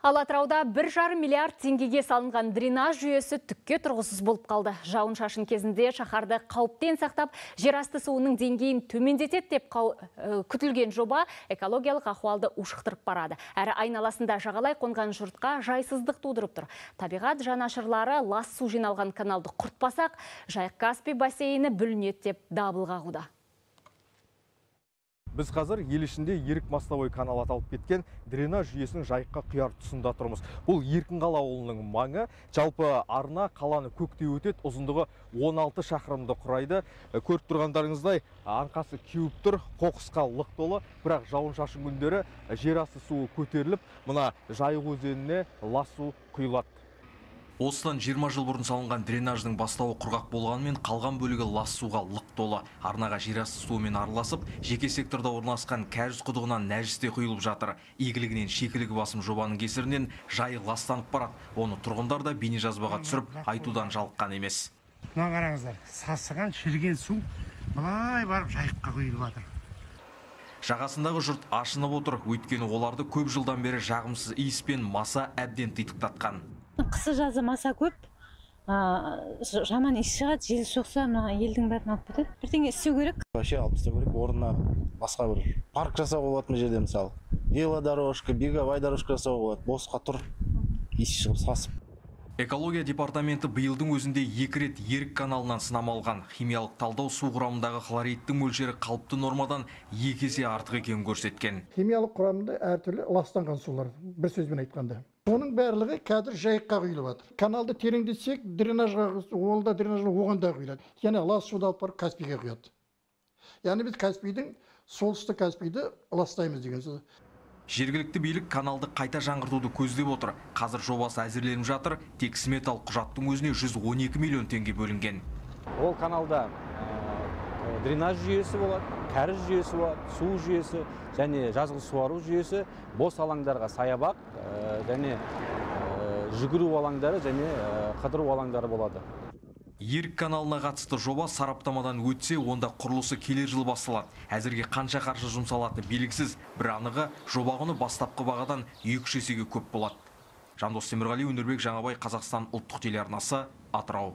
Ал Атырауда 1,5 миллиард теңгеге салынған дренаж жүйесі түкке тұрғысыз болып қалды. Жауын шашын кезінде шаһарды қауіптен сақтап, жер асты суының деңгейін төмендетеді деп күтілген жоба экологиялық ахуалды ушықтырып барады. Әрі айналасында жағалай қонған жұртқа жайсыздық тудырып тұр. Табиғат жанашырлары лас су жиналған каналды құртпасақ, Жайық-Каспий бассейні бүлінеді деп дабыл қағуда. Біз қазір ел ішінде Ерік Мастовой канал аталып кеткен дренаж жүйесінің Жайыққа құяр тұсында тұрмыз. Бұл Еркінқала ауылының маңы, жалпы арна қаланы көктей өтеді, ұзындығы 16 шақырымды құрайды. Көріп тұрғандарыңыздай аңқасы кеуіп тұр, қоқысқа лық толы, бірақ жауын шашын күндері жер асты суы көтеріліп, мына Жайық өзеніне лас су құйылады. Осыдан 20 жыл бұрын салынған дренаждың бастауы құрғақ болғанымен қалған бөлігі лас суға лық толы. Арнаға жер асты суымен араласып, жеке секторда орналасқан кәріз құдығынан нәжісте құйылып жатыр. Игілігінен шикілігі басым жобаның кесірінен Жайық ластанып барады. Оны тұрғындар да бейнежазбаға түсіріп, айтудан жалыққан емес. Мына қараңыздар, сасыған шіріген су былай барып Жайыққа құйылып жатыр. Жағасындағы жұрт ашынып отыр, өйткені оларды көп жылдан бері жағымсыз иіс пен маса әбден титықтатқан. Қысы жазы маса көп, жаман иіс шығады, жел соқса, елдің бәрін алып кетеді. Бірдеңе істеу керек. Вообще алып тастау керек, орнына басқа бір парк жасауға болады мына жерде, мысалы. Велодорожка, беговая дорожка жасауға болады, босқа тұр, иіс шығып сасып. Экология департаменті биылдың өзінде 2 рет Ерік каналынан сынама алған. Химиялық талдау су құрамындағы хлоридтің мөлшері қалыпты нормадан 2 есе артық екенін көрсеткен. Химиялық құрамында әртүрлі ластанған сулар, бір сөзбен айтқанда. Оның барлығы қазір Жайыққа құйылып жатыр. Каналды тереңдетсек, дренажға, ол да дренажға оған да құйылады. Яғни лас суды алып барып Каспийге құяды. Яғни біз Каспийдің, солтүстік Каспийді ластаймыз деген сөз. Жергілікті билік каналды қайта жаңғыртуды көздеп отыр. Қазір жобасы әзірленіп жатыр. Тек сметалық құжаттың өзіне 112 миллион теңге бөлінген. Ол каналда дренаж жүйесі болады, кәріз жүйесі болады, су жүйесі және жазғы суару жүйесі, бос алаңдарға саябақ және жүгіру алаңдары және қыдыру алаңдары болады. Ерік каналына қатысты жоба сараптамадан өтсе, онда құрылысы келер жыл басталады. Әзірге қанша қаржы жұмсалатыны белгісіз, бір анығы жоба құны бастапқы бағадан 2-3 есеге көп болады. Жандос Темірғали, Өнербек Жаңабай, Қазақстан ұлттық телеарнасы, Атырау.